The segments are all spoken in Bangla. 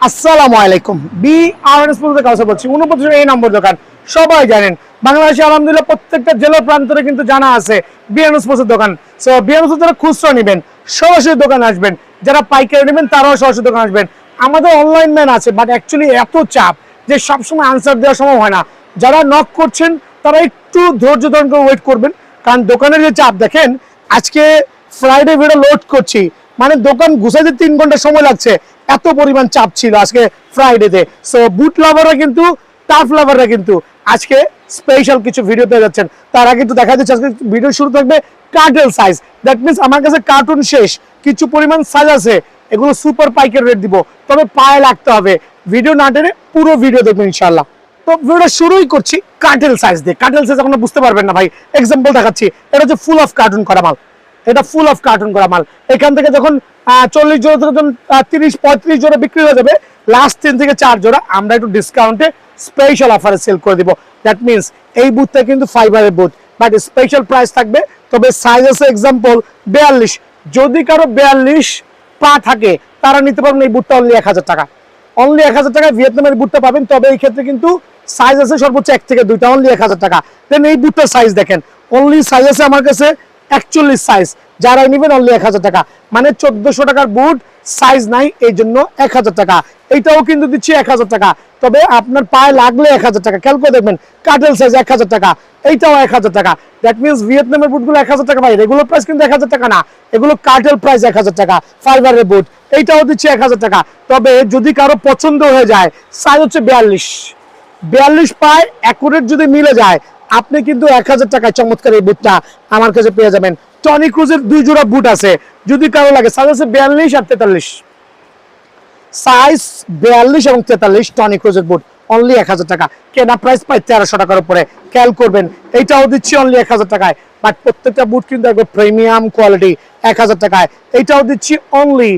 আসসালামু আলাইকুম। বিআরএস থেকে কথা বলছি। 49 এই নম্বর দোকান সবাই জানেন। বাংলাদেশে আলহামদুলিল্লাহ প্রত্যেকটা জেলা প্রান্তরে কিন্তু জানা আছে বিআরএস দোকান। সো বিআরএস যারা খুচরা নেবেন সরাসরি দোকানে আসবেন, যারা পাইকারি নেবেন তারাও সরাসরি দোকানে আসবেন। আমাদের অনলাইন ম্যান আছে, বাট অ্যাকচুয়ালি এত চাপ যে সবসময় আনসার দেওয়া সম্ভব হয় না। যারা নক করছেন তারা একটু ধৈর্য ধারণ করে ওয়েট করবেন, কারণ দোকানের যে চাপ দেখেন। আজকে ফ্রাইডে ভিডিও লোড করছি, মানে দোকান গুছাইতে 3 ঘন্টা সময় লাগছে, এত পরিমাণ চাপ ছিল আজকে ফ্রাইডেতে। সো বুট লাভাররা কিন্তু, টাফ লাভাররা কিন্তু আজকে স্পেশাল কিছু ভিডিও পেয়ে যাচ্ছেন। তার আগে একটু দেখা যাচ্ছে আজকে ভিডিও শুরু থাকবে কার্টেল সাইজ। দ্যাট মিনস আমার কাছে কার্টুন শেষ, কিছু পরিমাণ সাইজ আছে, এগুলো সুপার পাইকারি রেট দিব, তবে পায়ে লাগতে হবে। ভিডিও না টেনে পুরো ভিডিও দেখবেন ইনশাআল্লাহ। তো ভিডিওটা শুরুই করছি কার্টেল সাইজ দিয়ে। কার্টেল সাইজ আপনারা বুঝতে পারবেন না ভাই, এক্সাম্পল দেখাচ্ছি। এটা হচ্ছে ফুল অফ কার্টুন করা মাল, এটা ফুল অফ কার্টুন করা মাল। এখান থেকে যখন 40 জোড়া থেকে যখন 30-35 জোড়া বিক্রি হয়ে যাবে, লাস্ট 3 থেকে 4 জোড়া আমরা একটু ডিসকাউন্টে স্পেশাল অফারে সেল করে দিব। দ্যাট মিনস এই বুথটা কিন্তু ফাইবারের বুথ, বাট স্পেশাল প্রাইস থাকবে। তবে সাইজ আছে এক্সাম্পল 42। যদি কারো 42 পা থাকে তারা নিতে পারবেন এই বুটটা অনলি 1000 টাকা। অনলি 1000 টাকায় ভিয়েতনামের বুটটা পাবেন। তবে এই ক্ষেত্রে কিন্তু সাইজ আছে সর্বোচ্চ 1 থেকে 2টা, অনলি 1000 টাকা। দেন এই বুটটার সাইজ দেখেন, অনলি সাইজ আছে আমার কাছে 41 সাইজ। যারা নেবেন অনলি 1000 টাকা, মানে 1400 টাকার বুট, সাইজ নাই এই জন্য 1000 টাকা। এইটাও কিন্তু দিচ্ছি 1000 টাকা, তবে আপনার পায়ে লাগলে 1000 টাকা। খেয়াল করে দেখবেন, কাটেল সাইজ 1000 টাকা, এইটাও 1000 টাকা। দ্যাট মিনস ভিয়েতনামের বুটগুলো 1000 টাকা ভাই, রেগুলার প্রাইস কিন্তু 1000 টাকা না, এগুলো কাটেল প্রাইস 1000 টাকা। ফাইবারের বুট এইটাও দিচ্ছি 1000 টাকা। তবে যদি কারো পছন্দ হয়ে যায়, সাইজ হচ্ছে 42 পায় অ্যাকুরেট যদি মিলে যায়, আপনি কিন্তু 1000 টাকায় চমৎকার এই বুটটা আমার কাছে পেয়ে যাবেন। টনি ক্রুজের 2 জোড়া বুট আছে, যদি কারো লাগে। সাইজ আছে 42 আর 43, সাইজ 42 এবং 43 টনি ক্রুজের বুট অনলি 1000 টাকা। কেনা প্রাইস পায় 1300 টাকার উপরে। খেয়াল করবেন, এইটাও দিচ্ছি অনলি 1000 টাকায়, বাট প্রত্যেকটা বুট কিন্তু একবার প্রিমিয়াম কোয়ালিটি 1000 টাকায়। এইটাও দিচ্ছি অনলি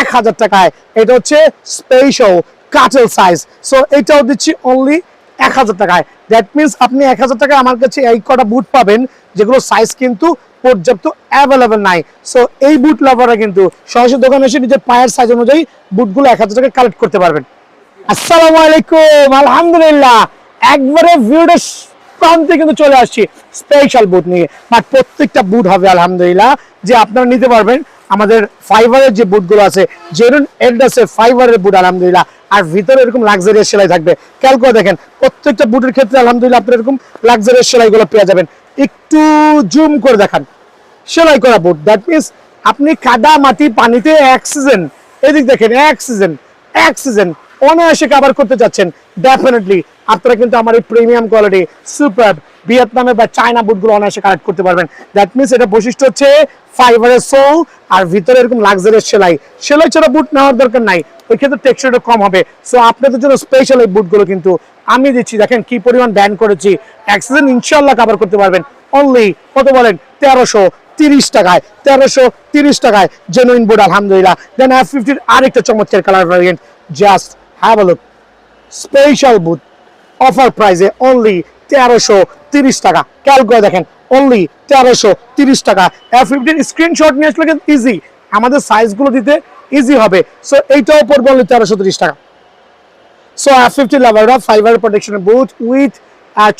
1000 টাকায়। এটা হচ্ছে স্পেশাল কাটেল সাইজ। সো এইটাও দিচ্ছি অনলি 1000 টাকায়। দ্যাট মিনস আপনি 1000 টাকায় আমার কাছে এই কটা বুট পাবেন, যেগুলো সাইজ কিন্তু পর্যাপ্ত অ্যাভেলেবেল নাই। সো এই বুট লাভাররা কিন্তু সরাসরি দোকানে এসে নিজের পায়ের সাইজ অনুযায়ী বুটগুলো 1000 টাকায় কালেক্ট করতে পারবেন। আসসালামু আলাইকুম। আলহামদুলিল্লাহ, একবারে ভিডিওর প্রান্তে কিন্তু চলে আসছি স্পেশাল বুট নিয়ে। বাট প্রত্যেকটা বুট হবে আলহামদুলিল্লাহ যে আপনারা নিতে পারবেন। আমাদের ফাইবারের যে বুটগুলো আছে, জেনুইন এডিডাসে ফাইবারের বুট আলহামদুলিল্লাহ, আর ভিতরে এরকম লাক্সারিয়াস সেলাই থাকবে। খেয়াল করে দেখেন, প্রত্যেকটা বুটের ক্ষেত্রে আলহামদুলিল্লাহ আপনারা এরকম লাক্সারিয়াস সেলাইগুলো পেয়ে যাবেন। একটু জুম করে দেখান, সেলাই করা বুট। দ্যাট মিনস আপনি কাদা মাটি পানিতে এক সিজন, এদিক দেখেন এক সিজন অনায়াসে কভার করতে যাচ্ছেন, ডেফিনেটলি আপনারা কিন্তু আমার এই প্রিমিয়াম কোয়ালিটি সুপার ভিয়েতনামে বা চায়না বুটগুলো অনায়াসে কালেক্ট করতে পারবেন। দ্যাট মিনস এটা বৈশিষ্ট্য হচ্ছে ফাইবারের সোল আর ভিতরে এরকম লাক্সারিয়াস সেলাই ছাড়া বুট নেওয়ার দরকার নাই, ওই ক্ষেত্রে টেক্সচারটা কম হবে। সো আপনাদের জন্য স্পেশাল এই বুটগুলো কিন্তু আমি দিচ্ছি। দেখেন কি পরিমাণ ব্যান করেছি, এক সিজন ইনশাল্লাহ কভার করতে পারবেন। অনলি কত বলেন? 1330 টাকায়। 1330 টাকায় জেনুইন বুট আলহামদুলিল্লাহ। দেন F50 আরেকটা চমৎকার colour variant, just have a look. Special boot offer প্রাইসে অনলি 1330 টাকা। খেয়াল করে দেখেন, অনলি 1330 টাকা। F50 স্ক্রিনশট নিয়ে আসলে কিন্তু ইজি, আমাদের সাইজগুলো দিতে ইজি হবে। সো এইটাও পড়বে অনলি 1330 টাকা। সো F50 লাভাররা ফাইবার প্রোটেকশনের বুট উইথ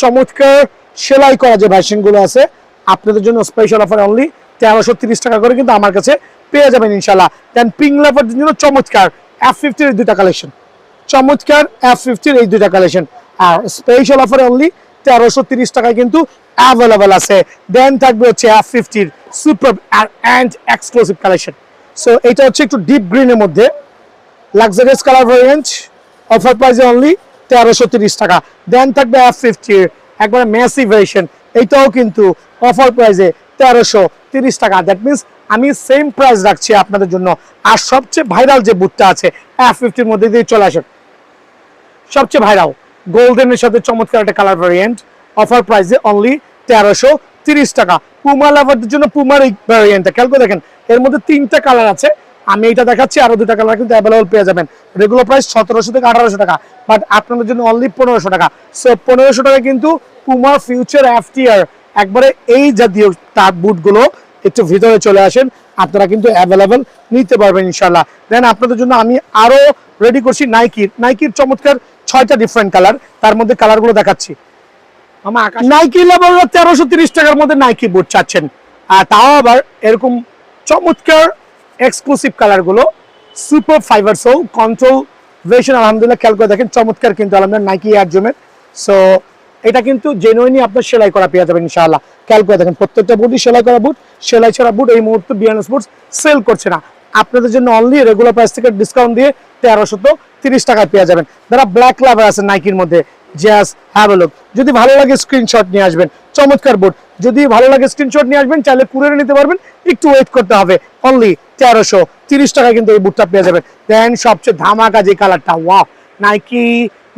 চমৎকার সেলাই করা যে ভার্সনগুলো আছে, আপনাদের জন্য স্পেশাল অফার অনলি 1330 টাকা করে কিন্তু আমার কাছে পেয়ে যাবেন ইনশাল্লাহ। দেন পিং লাভারদের জন্য চমৎকার F50 এর 2টা কালেকশন, চমৎকার F50 এই 2টা কালেকশন, আর স্পেশাল অফারে অনলি 1330 টাকায় কিন্তু অ্যাভেলেবল আছে। দেন থাকবে হচ্ছে F50 super and exclusive collection. So এটা হচ্ছে একটু ডিপ গ্রিনের মধ্যে লাক্সারিয়াস কালার ভ্যারিয়েন্ট, অফার প্রাইসে অনলি 1330 টাকা। দেন থাকবে F50 একবারে ম্যাসিভ ভেরিয়েশন, এইটাও কিন্তু অফার প্রাইসে 1330 টাকা। দ্যাট মিনস আমি সেম প্রাইস রাখছি আপনাদের জন্য। আর সবচেয়ে ভাইরাল যে বুটটা আছে F50 মধ্যে দিয়ে চলে আসেন, সবচেয়ে ভাইরাল গোল্ডেনের সাথে চমৎকার একটা কালার ভ্যারিয়েন্ট, অফার প্রাইসে অনলি 1330 টাকা। পুমা লাভারদের জন্য পুমার এই ভ্যারিয়েন্টটা খেয়াল করে দেখেন, এর মধ্যে 3টা কালার আছে। আমি এটা দেখাচ্ছি, আরো 2টা কালার কিন্তু অ্যাভেলেবল পেয়ে যাবেন। রেগুলার প্রাইস 1700 থেকে 1800 টাকা, বাট আপনাদের জন্য অনলি 1500 টাকা। সো 1500 টাকা কিন্তু পুমা ফিউচার FTR একবারে এই জাতীয় তার বুটগুলো, একটু ভিতরে চলে আসেন, আপনারা কিন্তু অ্যাভেলেবেল নিতে পারবেন ইনশাল্লাহ। দেন আপনাদের জন্য আমি আরো রেডি করছি নাইকির চমৎকার 6টা ডিফারেন্ট কালার, তার মধ্যে কালারগুলো দেখাচ্ছি। নাইকি লেভেল 1330 টাকার মধ্যে নাইকি বুট চাচ্ছেন, আর তাও আবার এরকম চমৎকার এক্সক্লুসিভ কালারগুলো, super fibre soul control version. আলহামদুলিল্লাহ খেয়াল করে দেখেন চমৎকার কিন্তু আলহামদুলিল্লাহ নাইকি এয়ার জোমের। সো এটা কিন্তু জেনুইনলি আপনার সেলাই করা পেয়ে যাবেন ইনশাআল্লাহ। খেয়াল করে দেখেন প্রত্যেকটা বুটই সেলাই করা বুট, সেলাই ছাড়া বুট এই মুহূর্তে বিয়ান স্পোর্টস সেল করছে না। আপনাদের জন্য অনলি রেগুলার প্রাইস থেকে ডিসকাউন্ট দিয়ে 1330 টাকায় পেয়ে যাবেন। যারা ব্ল্যাক লাভার আছে নাইকির মধ্যে, জাস্ট হ্যাভ আ লুক। যদি ভালো লাগে স্ক্রিনশট নিয়ে আসবেন, চমৎকার বুট। যদি ভালো লাগে স্ক্রিনশট নিয়ে আসবেন, চাইলে কুরিয়ারে নিতে পারবেন, একটু ওয়েট করতে হবে। অনলি 1330 টাকায় কিন্তু এই বুটটা পেয়ে যাবেন। দেন সবচেয়ে ধামাকা যে কালারটা, wow, Nike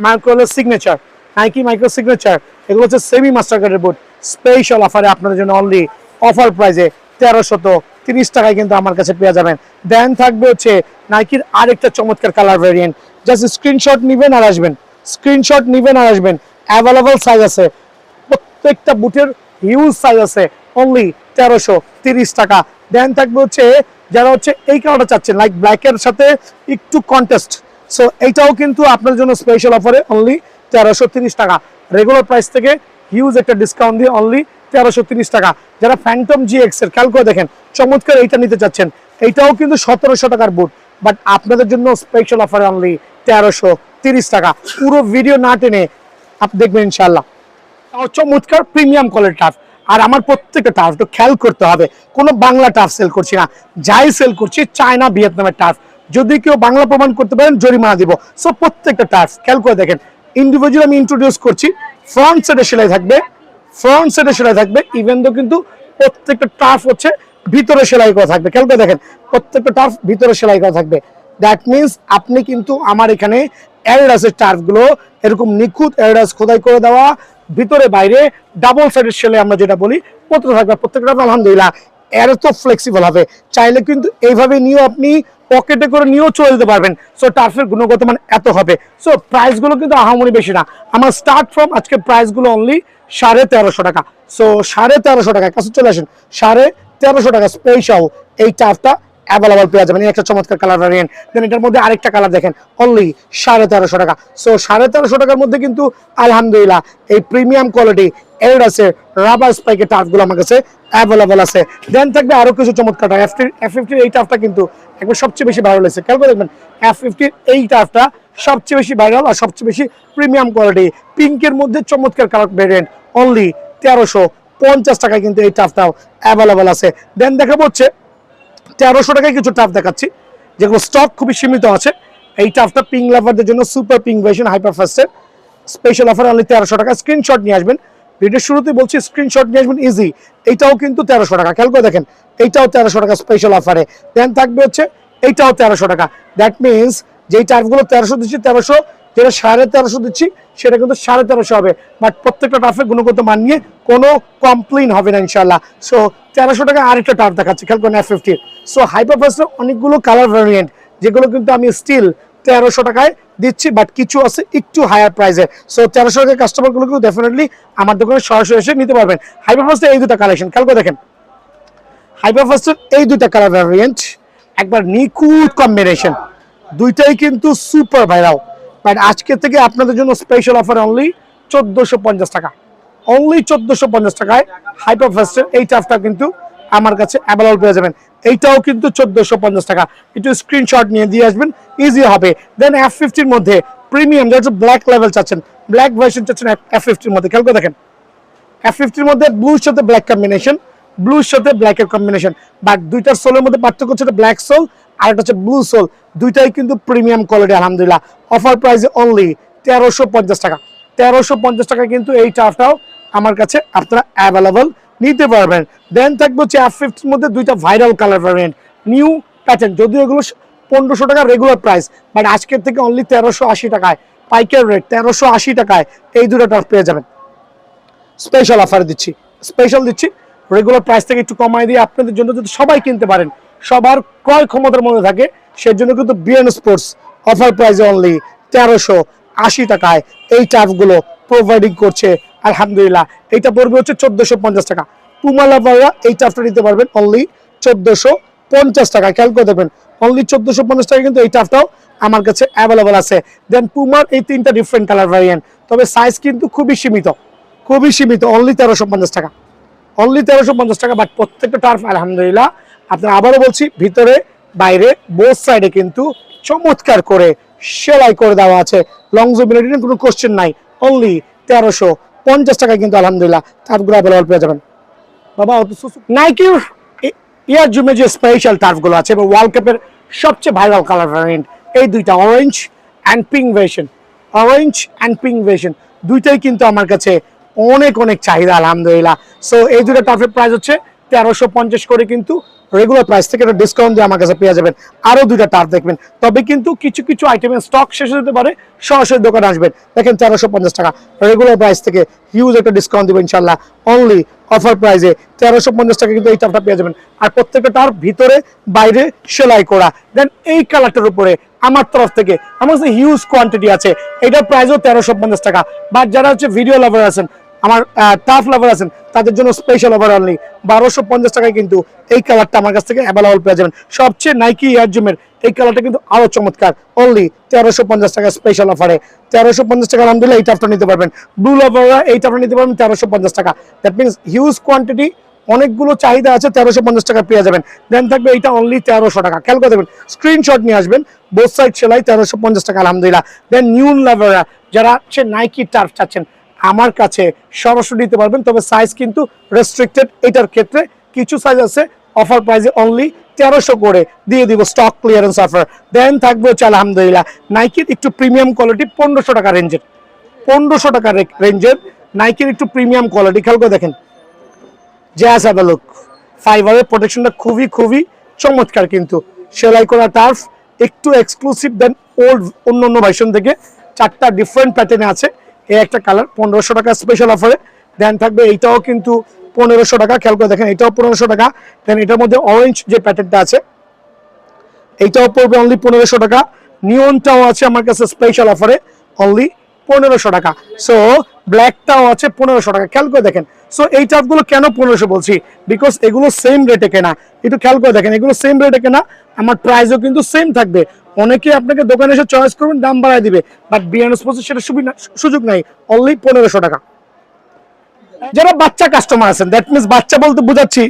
micro signature, Nike micro signature, এগুলো হচ্ছে সেমি মাস্টার কার্ডের বুট। স্পেশাল অফারে আপনাদের জন্য অনলি অফার প্রাইসে 1330 টাকায় কিন্তু আমার কাছে পেয়ে যাবেন। দেন থাকবে হচ্ছে নাইকির আরেকটা চমৎকার কালার ভেরিয়েন্ট, জাস্ট স্ক্রিনশট নিবেন আর আসবেন, স্ক্রিনশট নিবেন আর আসবেন। অ্যাভেলেবল সাইজ আছে, প্রত্যেকটা বুটের হিউজ সাইজ আছে, অনলি 1330 টাকা। দেন থাকবে হচ্ছে যারা হচ্ছে এই কালারটা চাচ্ছেন, লাইক ব্ল্যাকের সাথে একটু কন্টেস্ট, সো এইটাও কিন্তু আপনার জন্য স্পেশাল অফারে অনলি 1330 টাকা। রেগুলার প্রাইস থেকে হিউজ একটা ডিসকাউন্ট দিয়ে অনলি 1330 টাকা। যারা ফ্যান্টম GX এর, খেয়াল করে দেখেন চমৎকার এইটা নিতে চাচ্ছেন, এইটাও কিন্তু 1700 টাকার বুট, বাট আপনাদের জন্য স্পেশাল অফারে অনলি 1330 টাকা। পুরো ভিডিও না টেনে আপনি দেখবেন ইনশাআল্লাহ। চমৎকার প্রিমিয়াম কোয়ালিটি টাফ। আর আমার প্রত্যেকটা টাফ তো খেয়াল করতে হবে, কোনো বাংলা টাফ সেল করছি না, যাই সেল করছি চায়না ভিয়েতনামের টাফ। যদি কেউ বাংলা প্রমাণ করতে পারেন জরিমানা দিব। সো প্রত্যেকটা টাফ খেয়াল করে দেখেন, ইন্ডিভিজুয়াল আমি ইন্ট্রোডিউস করছি। ফ্রন্ট সাইডে সেলাই থাকবে, ফ্রন্ট সাইডে সেলাই থাকবে, ইভেন তো কিন্তু প্রত্যেকটা টাফ হচ্ছে ভিতরে সেলাই করা থাকবে। খেয়াল করে দেখেন প্রত্যেকটা টাফ ভিতরে সেলাই করা থাকবে। দ্যাট মিনস আপনি কিন্তু আমার এখানে অ্যাডিডাসের টার্ফগুলো এরকম নিখুঁত অ্যাডিডাস খোদাই করে দেওয়া, ভিতরে বাইরে ডাবল সাইডের সেলাই আমরা যেটা বলি প্রত্যেকটা থাকবে। প্রত্যেকটা আলহামদুলিল্লাহ এত ফ্লেক্সিবল হবে, চাইলে কিন্তু এইভাবে নিয়েও আপনি পকেটে করে নিয়েও চলে যেতে পারবেন। সো টার্ফের গুণগত মান এত হবে। সো প্রাইসগুলো কিন্তু আহামরি বেশি না, আমার স্টার্ট ফ্রম আজকে প্রাইসগুলো অনলি 1350 টাকা। সো 1350 টাকা কাছে চলে আসেন, 1350 টাকা স্পেশাল এই টার্ফটা অ্যাভেলেবল পেয়ে যাবেন। একটা চমৎকার কালার ভ্যারিয়েন্ট। দেন এটার মধ্যে আরেকটা কালার দেখেন, অনলি 1350 টাকা। সো 1350 টাকার মধ্যে কিন্তু আলহামদুলিল্লাহ এই প্রিমিয়াম কোয়ালিটি এডিডাসের রাবার স্পাইকের টাফগুলো আমার কাছে অ্যাভেলেবল আছে। দেন থাকবে আরো কিছু চমৎকার F50 এই টাফটা কিন্তু একবার সবচেয়ে বেশি ভাইরাল হয়েছে। খেয়াল করে দেখবেন F50 এই টাফটা সবচেয়ে বেশি ভাইরাল আর সবচেয়ে বেশি প্রিমিয়াম কোয়ালিটি। পিঙ্কের মধ্যে চমৎকার কালার ভ্যারিয়েন্ট, অনলি 1350 টাকায় কিন্তু এই টাফটাও অ্যাভেলেবল আছে। দেন দেখাবো হচ্ছে 1300 টাকায় কিছু টাফ দেখাচ্ছি যেগুলো স্টক খুবই সীমিত আছে। এই টাফটা পিঙ্ক লাভারদের জন্য সুপার পিঙ্ক ভার্সন হাইপার ফাস্টের স্পেশাল অফার অনলি 1300 টাকা। স্ক্রিনশট নিয়ে আসবেন, ভিডিওর শুরুতেই বলছি স্ক্রিনশট নিয়ে আসবেন ইজি। এইটাও কিন্তু 1300 টাকা, খেয়াল করে দেখেন এইটাও 1300 টাকা স্পেশাল অফারে। দেন থাকবে হচ্ছে এইটাও 1300 টাকা। দ্যাট মিনস যেই টাফগুলো 1300 দিচ্ছি 1300, যেটা 1350 দিচ্ছি সেটা কিন্তু 1350 হবে। বাট প্রত্যেকটা টাফের গুণগত মান নিয়ে কোনো কমপ্লেইন হবে না ইনশাল্লাহ। সো 1300 টাকা আরেকটা টাফ দেখাচ্ছি, খেয়াল করেন F50। সো হাইপার ফাস্টের অনেকগুলো কালার ভ্যারিয়েন্ট যেগুলো কিন্তু আমি স্টিল 1300 টাকায় দিচ্ছি, বাট কিছু আছে একটু হায়ার প্রাইসে। সো 1300 টাকার কাস্টমারগুলো কিন্তু ডেফিনেটলি আমার দোকানে সরাসরি এসে নিতে পারবেন। হাইপার ফাস্টের এই দুটো কালেকশন খেয়াল করে দেখেন, হাইপার ফাস্টের এই দুটো কালার ভ্যারিয়েন্ট একবার নিখুঁত কম্বিনেশন, দুইটাই কিন্তু সুপার ভাইরাল। বাট আজকে থেকে আপনাদের জন্য স্পেশাল অফার অনলি 1450 টাকা, অনলি 1450 টাকায় হাইপার ফাস্টের এই টাফটা কিন্তু আমার কাছে অ্যাভেলেবল পেয়ে যাবেন। এইটাও কিন্তু 1450 টাকা। একটু স্ক্রিনশট নিয়ে দিয়ে আসবেন, ইজি হবে। দেন F50 এর মধ্যে প্রিমিয়াম যেটা ব্ল্যাক লেভেল চাচ্ছেন, ব্ল্যাক ভার্সন চাচ্ছেন F50 এর মধ্যে, খেয়াল করে দেখেন F50 এর মধ্যে ব্লুর সাথে ব্ল্যাক কম্বিনেশন, ব্লুর সাথে ব্ল্যাকের কম্বিনেশন। বাট দুইটার সোলের মধ্যে পার্থক্য হচ্ছে ব্ল্যাক সোল আর একটা হচ্ছে ব্লু সোল, দুইটাই কিন্তু প্রিমিয়াম কোয়ালিটি আলহামদুলিল্লাহ। অফার প্রাইসে অনলি 1350 টাকা। 1350 টাকা কিন্তু এই টাফটাও আমার কাছে আপনারা অ্যাভেলেবল নিতে পারবেন। দেন থাকবে হচ্ছে F50 এর মধ্যে দুইটা viral colour variant, new pattern, যদিও এগুলো 1500 টাকা রেগুলার প্রাইস, বাট আজকের থেকে অনলি 1380 টাকায় পাইকার রেট 1380 টাকায় এই দুটো টাফ পেয়ে যাবেন। স্পেশাল অফার দিচ্ছি, স্পেশাল দিচ্ছি, রেগুলার প্রাইস থেকে একটু কমাই দিয়ে আপনাদের জন্য যদি সবাই কিনতে পারেন, সবার ক্রয় ক্ষমতার মধ্যে থাকে, সেজন্য কিন্তু বিএন স্পোর্টস অফার প্রাইসে অনলি 1380 টাকায় এই টাফগুলো প্রোভাইডিং করছে আলহামদুলিল্লাহ। এইটা পড়বে হচ্ছে 1450 টাকা। পুমা লাভাররা এই টাফটা নিতে পারবেন অনলি 1450 টাকা। খেয়াল করে দেখবেন অনলি 1450 টাকা কিন্তু এই টাফটাও আমার কাছে অ্যাভেলেবল আছে। দেন পুমার এই তিনটা ডিফারেন্ট কালার ভ্যারিয়েন্ট, তবে সাইজ কিন্তু খুবই সীমিত, অনলি 1350 টাকা, অনলি 1350 টাকা। বাট প্রত্যেকটা টার্ফ আলহামদুলিল্লাহ আপনার আবারও বলছি ভিতরে বাইরে বোথ সাইডে কিন্তু চমৎকার করে সেলাই করে দেওয়া আছে। লংজিভিটি নিয়ে কোনো কোশ্চেন নাই। অনলি 1350 টাকায় কিন্তু আলহামদুলিল্লাহ টার্ফগুলো অ্যাভেলেবল পেয়ে যাবেন। বাবা নাইকির ইয়ার জুমে যে স্পেশাল টার্ফগুলো আছে এবং ওয়ার্ল্ড কাপের সবচেয়ে ভাইরাল কালার ভ্যারিয়েন্ট এই দুইটা অরেঞ্জ অ্যান্ড পিঙ্ক ভার্সন, দুইটাই কিন্তু আমার কাছে অনেক অনেক চাহিদা আলহামদুলিল্লাহ। সো এই দুটো টার্ফের প্রাইস হচ্ছে 1350 করে, কিন্তু রেগুলার প্রাইস থেকে একটা ডিসকাউন্ট দিয়ে আমার কাছে পেয়ে যাবেন। আরো দুইটা টার্ফ দেখবেন, তবে কিন্তু কিছু কিছু আইটেমের স্টক শেষ হতে পারে, সরাসরি দোকানে আসবেন। দেখেন 1350 টাকা রেগুলার প্রাইস থেকে হিউজ একটা ডিসকাউন্ট দেবেন ইনশাল্লাহ। অনলি অফার প্রাইসে 1350 টাকা কিন্তু এই টার্ফটা পেয়ে যাবেন। আর প্রত্যেকটা টার্ফ ভিতরে বাইরে সেলাই করা। দেন এই কালারটার উপরে আমার তরফ থেকে আমার কাছে হিউজ কোয়ান্টিটি আছে, এটার প্রাইসও 1350 টাকা। বাট যারা হচ্ছে ভিডিও লাভার আছেন, আমার টাফ লাভার আছেন, তাদের জন্য স্পেশাল অফার অনলি 1250 টাকায় কিন্তু এই কালারটা আমার কাছ থেকে অ্যাভেলেবল পেয়ে যাবেন। সবচেয়ে নাইকি এয়ার জুমের এই কালারটা কিন্তু আরো চমৎকার, অনলি 1350 টাকা স্পেশাল অফারে। 1350 টাকা আলহামদুলিল্লাহ এই টাফটা নিতে পারবেন। ব্লু লাভাররা এই টাফটা নিতে পারবেন 1350 টাকা। দ্যাট মিনস হিউজ কোয়ান্টিটি, অনেকগুলো চাহিদা আছে, 1350 টাকা পেয়ে যাবেন। দেন থাকবে এইটা অনলি 1300 টাকা। খেয়াল করে দেবেন, স্ক্রিনশট নিয়ে আসবেন, বোথ সাইড সেলাই 1350 টাকা আলহামদুলিল্লাহ। দেন নিউ লাভাররা যারা হচ্ছে নাইকি টার্ফ চাচ্ছেন আমার কাছে সরাসরি নিতে পারবেন, তবে সাইজ কিন্তু রেস্ট্রিক্টেড। এটার ক্ষেত্রে কিছু সাইজ আছে অফার প্রাইসে অনলি 1300 করে দিয়ে দিব, স্টক ক্লিয়ারেন্স অফার। দেন থাকবে হচ্ছে আলহামদুলিল্লাহ নাইকির একটু প্রিমিয়াম কোয়ালিটি 1500 টাকা রেঞ্জের, 1500 টাকা রেঞ্জের নাইকির একটু প্রিমিয়াম কোয়ালিটি। খেয়াল করে দেখেন, জাস্ট হ্যাভ আ লুক, ফাইবারের প্রোটেকশনটা খুবই খুবই চমৎকার, কিন্তু সেলাই করা টার্ফ একটু এক্সক্লুসিভ দেন ওল্ড অন্য ভার্সন থেকে। 4টা ডিফারেন্ট প্যাটার্নে আছে, এই একটা কালার 1500 টাকা স্পেশাল অফারে। দেন থাকবে এইটাও কিন্তু 1500 টাকা। খেয়াল করে দেখেন এটাও 1500 টাকা। দেন এটার মধ্যে অরেঞ্জ যে প্যাটার্নটা আছে এইটাও পড়বে অনলি 1500 টাকা। নিয়নটাও আছে আমার কাছে স্পেশাল অফারে অনলি 1500 টাকা। সো ব্ল্যাকটাও আছে 1500 টাকা। খেয়াল করে দেখেন, সো এই টাপগুলো কেন 1500 বলছি, বিকজ এগুলো সেম রেটে কেনা। একটু খেয়াল করে দেখেন, এগুলো সেম রেটে কেনা, আমার প্রাইসও কিন্তু সেম থাকবে। অনেকে আপনাকে দোকানে এসে চয়েস করবেন, দাম বাড়ায় দিবে, বাট বিয়ান স্পোর্টসে সেটা সুযোগ নাই, অনলি 1500 টাকা। যারা বাচ্চা কাস্টমার আছেন, দ্যাট মিনস বাচ্চা বলতে বোঝাচ্ছি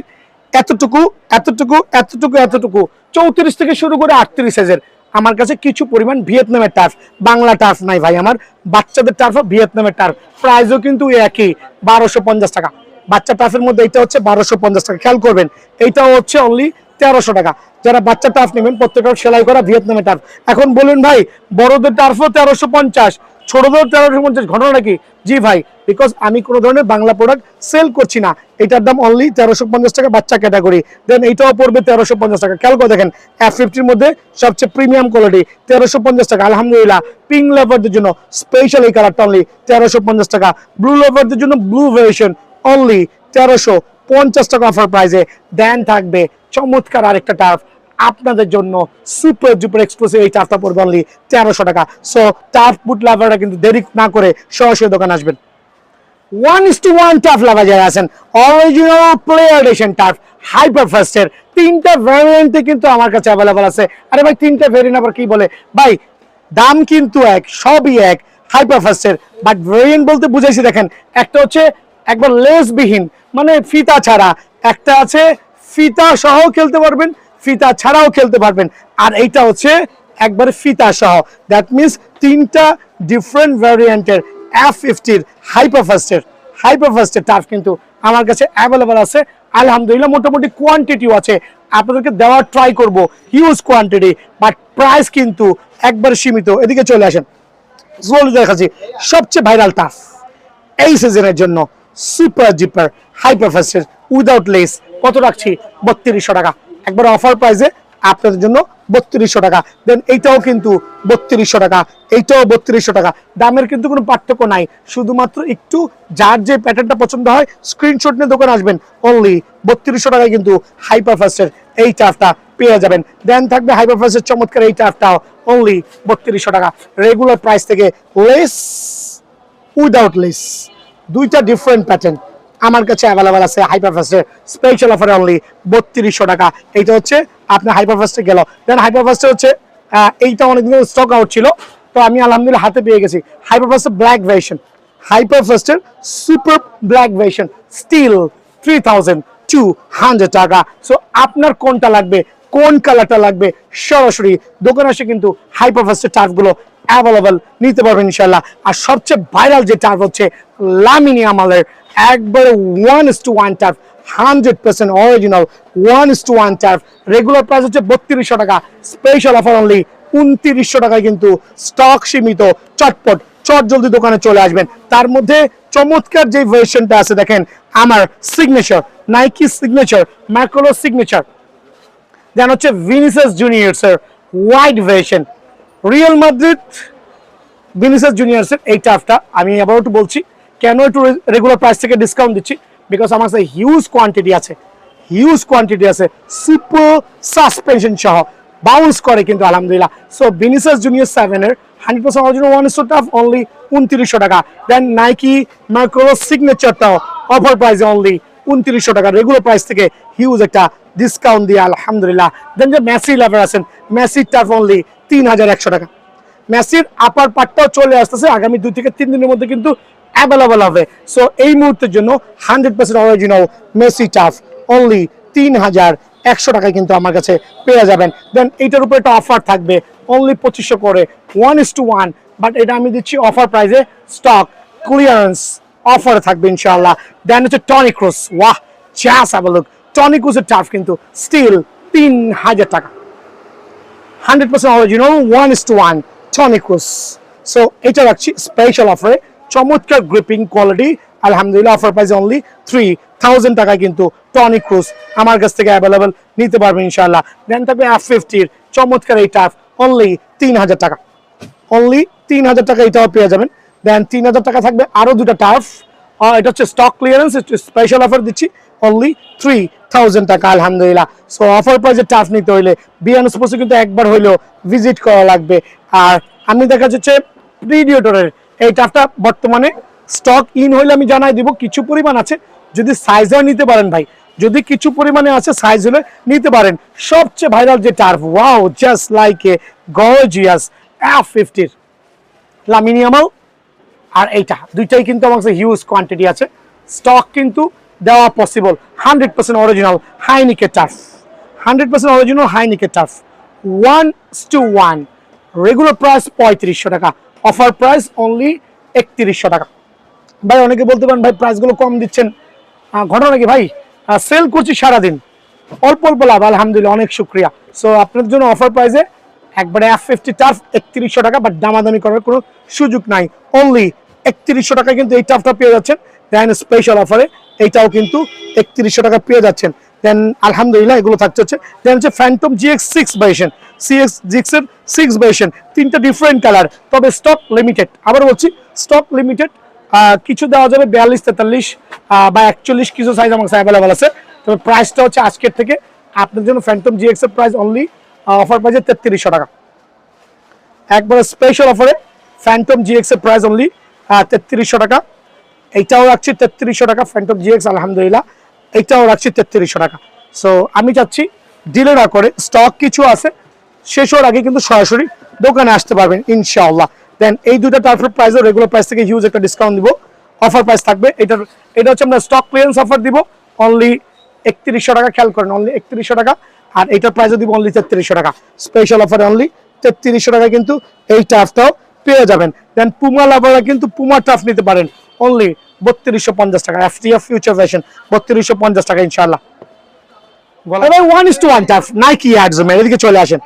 এতটুকু এতটুকু এতটুকু এতটুকু 34 থেকে শুরু করে 38 সাইজের আমার কাছে কিছু পরিমাণ ভিয়েতনামের টার্ফ, বাংলা টার্ফ নাই ভাই আমার, বাচ্চাদের টার্ফ ভিয়েতনামের টার্ফ, প্রাইসও কিন্তু একই 1250 টাকা। বাচ্চা টার্ফের মধ্যে এটা হচ্ছে 1250 টাকা। খেয়াল করবেন এইটাও হচ্ছে অনলি 1300 টাকা। যারা বাচ্চা টার্ফ নেবেন প্রত্যেকটা সেলাই করা ভিয়েতনামের টার্ফ। এখন বলুন ভাই বড়দের টার্ফও 1350, ছোটদের 1350, ঘটনাটা কি? জি ভাই, বিকজ আমি কোনো ধরনের বাংলা প্রোডাক্ট সেল করছি না। এটার দাম অনলি 1350 টাকা বাচ্চা ক্যাটাগরি। দেন এইটাও পড়বে 1350 টাকা। খেয়াল করে দেখেন F50 মধ্যে সবচেয়ে প্রিমিয়াম কোয়ালিটি 1350 টাকা আলহামদুলিল্লাহ। পিঙ্ক লাভারদের জন্য স্পেশাল এই কালারটা অনলি 1350 টাকা। ব্লু লাভারদের জন্য ব্লু ভেরিয়েশন অনলি 1350 টাকা অফার প্রাইসে। দেন থাকবে চমৎকার আরেকটা টার্ফ আপনাদের জন্য, সুপার ডুপার এক্সক্লুসিভ, এই টার্ফটা পড়বে অনলি 1300 টাকা। সো টার্ফ বুট লাভাররা কিন্তু দেরি না করে সরাসরি দোকানে আসবেন। 1:1 টার্ফ লাভার যারা আছেন, original player edition turf hyper ফাস্টের 3টা ভ্যারিয়েন্টে কিন্তু আমার কাছে অ্যাভেলেবল আছে। আরে ভাই 3টা ভ্যারিয়েন্ট আবার কি বলে ভাই, দাম কিন্তু এক, সবই এক হাইপার ফাস্টের, বাট ভ্যারিয়েন্ট বলতে বুঝাইছি। দেখেন একটা হচ্ছে একবার লেসবিহীন মানে ফিতা ছাড়া, একটা আছে ফিতা সহ খেলতে পারবেন, ফিতা ছাড়াও খেলতে পারবেন, আর এইটা হচ্ছে একবারে ফিতা সহ। দ্যাট মিনস 3টা ডিফারেন্ট ভ্যারিয়েন্টের F50 হাইপার ফাস্টের টার্ফ কিন্তু আমার কাছে অ্যাভেলেবল আছে আলহামদুলিল্লাহ। মোটামুটি কোয়ান্টিটিও আছে, আপনাদেরকে দেওয়ার ট্রাই করব হিউজ কোয়ান্টিটি, বাট প্রাইস কিন্তু একবার সীমিত। এদিকে চলে আসেন, জলদি দেখাচ্ছি সবচেয়ে ভাইরাল টার্ফ এই সিজনের জন্য, সুপার জিপার হাইপার ফাস্টের উইদাউট লেস। কত রাখছি? 3200 টাকা, একবার অফার প্রাইসে আপনাদের জন্য 3200 টাকা। দেন এইটাও কিন্তু 3200 টাকা, এইটাও 3200 টাকা। দামের কিন্তু কোনো পার্থক্য নাই, শুধুমাত্র একটু যার যে প্যাটার্নটা পছন্দ হয় স্ক্রিনশট নিয়ে দোকানে আসবেন, অনলি 3200 টাকায় কিন্তু হাইপার ফাস্টের এই টার্ফটা পেয়ে যাবেন। দেন থাকবে হাইপার ফাস্টের চমৎকার এই টার্ফটাও অনলি 3200 টাকা। রেগুলার প্রাইস থেকে লেস, উইদাউট লেস, দুইটা ডিফারেন্ট প্যাটার্ন, আমার কাছে অ্যাভেলেবল আছে হাইপারফাস্টের স্পেশাল অফারে অনলি 3200 টাকা। এইটা হচ্ছে আপনার হাইপারফাস্টে গেল। দেন হাইপারফাস্টে হচ্ছে এইটা অনেকদিন স্টক আউট ছিল, তো আমি আলহামদুলিল্লাহ হাতে পেয়ে গেছি হাইপারফাস্টের ব্ল্যাক ভার্সন, হাইপারফাস্টের সুপার ব্ল্যাক ভার্সন স্টিল 3200 টাকা। সো আপনার কোনটা লাগবে, কোন কালারটা লাগবে, সরাসরি দোকানে এসে কিন্তু হাইপারফাস্টের টার্ফগুলো অ্যাভেলেবল নিতে পারবেন ইনশাল্লাহ। আর সবচেয়ে ভাইরাল যে টার্ফ হচ্ছে লামিনী আমালের একবারে 1:1 turf, 100% original 1:1 turf. Regular price হচ্ছে 3200 টাকা, স্পেশাল অফার অনলি 2900 টাকায় কিন্তু স্টক সীমিত। চটপট চট জলদি দোকানে চলে আসবেন। তার মধ্যে চমৎকার যে ভার্সনটা আছে দেখেন, আমার signature, Nike signature, macro signature, then হচ্ছে ভিনিসিয়াস জুনিয়র্সের white version, Real Madrid Vinicius জুনিয়র্সের এই টার্ফটা আমি আবার একটু বলছি কেন একটু রেগুলার প্রাইস থেকে ডিসকাউন্ট দিচ্ছি, বিকজ আমার কাছে হিউজ কোয়ান্টিটি আছে, হিউজ কোয়ান্টিটি আছে, সুপার সাসপেনশন সহ বাউন্স করে কিন্তু আলহামদুলিল্লাহ। সো ভিনিসিয়াস জুনিয়র 7 এর 100% অরিজিনাল 1:1 টার্ফ অনলি 2900 টাকা। দেন নাইকি ম্যাক্রো সিগনেচারটাও অফার প্রাইসে অনলি 2900 টাকা, রেগুলার প্রাইস থেকে হিউজ একটা ডিসকাউন্ট দিয়ে আলহামদুলিল্লাহ। দেন যে মেসি লাভার আছেন, মেসির টার্ফ অনলি 3100 টাকা। মেসির আপার পার্টটাও চলে আসতেছে, আগামী 2 থেকে 3 দিনের মধ্যে কিন্তু অ্যাভেলেবল হবে। সো এই মুহূর্তের জন্য 100% অরিজিনাল মেসি টার্ফ অনলি 3100 টাকায় কিন্তু আমার কাছে পেয়ে যাবেন। দেন এইটার উপরে একটা অফার থাকবে অনলি 2500 করে 1:1, বাট এটা আমি দিচ্ছি অফার প্রাইসে, স্টক ক্লিয়ারেন্স অফারে থাকবে ইনশাআল্লাহ। দেন হচ্ছে টনি ক্রুজ, ওয়াহ just have a look, Toni ক্রুজের টার্ফ কিন্তু স্টিল 3000 টাকা, 100% অরিজিনাল 1:1 টনি ক্রুজ। সো এটা রাখছি স্পেশাল অফারে, চমৎকার গ্রিপিং কোয়ালিটি আলহামদুলিল্লাহ। অফার প্রাইস অনলি 3000 টাকায় কিন্তু টনি ক্রুজ আমার কাছ থেকে অ্যাভেলেবল নিতে পারবেন ইনশাআল্লাহ। দেন থাকবে F50 চমৎকার এই টার্ফ অনলি 3000 টাকা, অনলি 3000 টাকা এটাও পেয়ে যাবেন। দেন 3000 টাকা থাকবে আরো দুটা টার্ফ, এটা হচ্ছে স্টক ক্লিয়ারেন্স, স্পেশাল অফার দিচ্ছি অনলি 3000 টাকা আলহামদুলিল্লাহ। সো অফার প্রাইসে টার্ফ নিতে হইলে বিয়ান স্পোর্টসে কিন্তু একবার হইলেও ভিজিট করা লাগবে। আর আমি দেখা যাচ্ছে প্রিডিয়েটরের এই টার্ফটা বর্তমানে স্টক ইন হইলে আমি জানাই দিব, কিছু পরিমাণ আছে, যদি সাইজও নিতে পারেন ভাই, যদি কিছু পরিমাণে আছে সাইজ হলে নিতে পারেন। সবচেয়ে ভাইরাল যে turf, wow just like a gorgeous F50 Lamine Yamal, আর এইটা দুইটাই কিন্তু আমার কাছে হিউজ কোয়ান্টিটি আছে, স্টক কিন্তু দেওয়া পসিবল। 100% অরিজিনাল হাইনিকের টার্ফ, 100% অরিজিনাল হাইনিকের টার্ফ 1:1, রেগুলার প্রাইস 3500 টাকা, অফার প্রাইস অনলি 3100 টাকা। ভাই অনেকে বলতে পারেন ভাই প্রাইসগুলো কম দিচ্ছেন, ঘটনা কি ভাই, সেল করছি সারাদিন, অল্প অল্প লাভ আলহামদুলিল্লাহ, অনেক শুক্রিয়া। সো আপনাদের জন্য অফার প্রাইসে একবারে F50 টার্ফ 3100 টাকা, বাট দামাদামি করার কোনো সুযোগ নাই, অনলি 3100 টাকা কিন্তু এই টার্ফটা পেয়ে যাচ্ছেন। দেন স্পেশাল অফারে এইটাও কিন্তু 3100 টাকা পেয়ে যাচ্ছেন। দেন আলহামদুলিল্লাহ এগুলো থাকতে হচ্ছে। দেন হচ্ছে ফ্যান্টম GX6 ভার্সন, GX এর 6 ভার্সন, তিনটা ডিফারেন্ট কালার, তবে স্টক লিমিটেড। আবার বলছি স্টক লিমিটেড, কিছু দেওয়া যাবে 42, 43 বা 41 কিছু সাইজ আমার কাছে অ্যাভেলেবল আছে। তবে প্রাইসটা হচ্ছে আজকের থেকে আপনার জন্য ফ্যান্টম GX এর প্রাইস অনলি অফার প্রাইসে 3300 টাকা, একবারে স্পেশাল অফারে ফ্যান্টম GX এর প্রাইস অনলি 3300 টাকা। এইটাও রাখছি 3300 টাকা ফ্যান্টম GX আলহামদুলিল্লাহ, এইটাও রাখছি 3300 টাকা। সো আমি চাচ্ছি ডিলে না করে, স্টক কিছু আছে শেষ হওয়ার আগে কিন্তু সরাসরি দোকানে আসতে পারবেন ইনশাআল্লাহ। দেন এই দুটো টার্ফের প্রাইসও রেগুলার প্রাইস থেকে হিউজ একটা ডিসকাউন্ট দিব, অফার প্রাইস থাকবে। এটা হচ্ছে আমরা স্টক ক্লিয়ারেন্স অফার দিব অনলি 3100 টাকা, খেয়াল করেন অনলি 3100 টাকা, আর এইটার প্রাইসও দিব অনলি 3300 টাকা, স্পেশাল অফারে অনলি 3300 টাকা কিন্তু এই টার্ফটাও পেয়ে যাবেন। দেন পুমা লাভাররা কিন্তু পুমা টার্ফ নিতে পারেন অনলি 3250 টাকা, FTF ফিউচার ভার্সন 3250 টাকা ইনশাআল্লাহ। 1:1 টার্ফ নাইকি অ্যাডজমের, এদিকে চলে আসেন,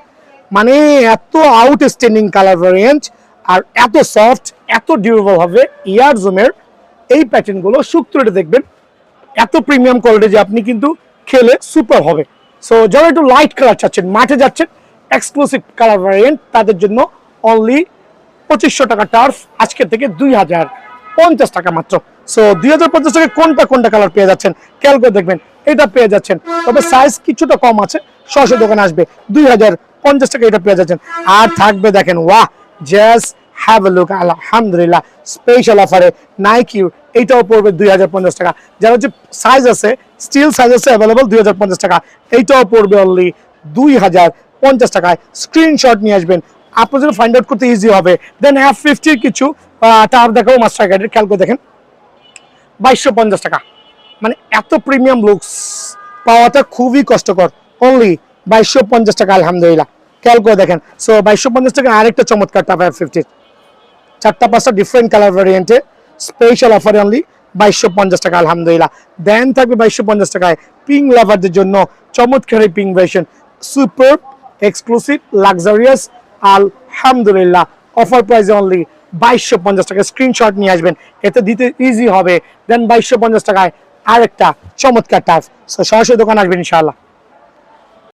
মানে এত আউটস্ট্যান্ডিং কালার ভ্যারিয়েন্ট আর এত সফট, এত ডিউরেবল হবে ইয়ারজোমের এই প্যাটার্নগুলো। সূত্রটা দেখবেন এত প্রিমিয়াম কোয়ালিটি যে আপনি কিন্তু খেলে সুপার হবে। সো যারা একটু লাইট কালার চাচ্ছেন, মাঠে যাচ্ছেন, এক্সক্লুসিভ কালার ভ্যারিয়েন্ট, তাদের জন্য অনলি 2500 টাকা টার্ফ, আজকে থেকে 2050 টাকা মাত্র। সো 2050 টাকা কোনটা কালার পেয়ে যাচ্ছেন খেয়াল করে দেখবেন, এটা পেয়ে যাচ্ছেন, তবে সাইজ কিছুটা কম আছে, সরাসরি দোকানে আসবে 2050 টাকা এটা পেয়ে যাচ্ছেন। আর থাকবে দেখেন, ওয়াহ জাস্ট হ্যাভ এ লুক, আলহামদুলিল্লাহ স্পেশাল অফারে নাইকি এইটাও পড়বে 2050 টাকা। যারা হচ্ছে সাইজ আছে, স্টিল সাইজ আছে অ্যাভেলেবল 2050 টাকা, এইটাও পড়বে অনলি 2050 টাকায়। স্ক্রিনশট নিয়ে আসবেন, আপনার জন্য ফাইন্ড আউট করতে ইজি হবে। দেন F50 কিছু টার দেখাবো, মাস্টার গাইডের, খেয়াল করে দেখেন 2250 টাকা। মানে এত প্রিমিয়াম লুকস পাওয়াটা খুবই কষ্টকর, অনলি 2250 টাকা আলহামদুলিল্লাহ। খেয়াল করে দেখেন। সো 2250 টাকা আরেকটা চমৎকার টাপ F50, 4টা-5টা ডিফারেন্ট কালার ভ্যারিয়েন্টে স্পেশাল অফারে অনলি 2250 টাকা আলহামদুলিল্লাহ। দেন থাকবে 2250 টাকায় পিঙ্ক লাভারদের জন্য চমৎকার এই pink version, super exclusive luxurious আলহামদুলিল্লাহ। অফার প্রাইসে অনলি 2250 টাকা। স্ক্রিনশট নিয়ে আসবেন, এতে দিতে ইজি হবে। দেন 2250 টাকায় আরেকটা চমৎকার টাফ। সো সরাসরি দোকান আসবেন ইনশাআল্লাহ।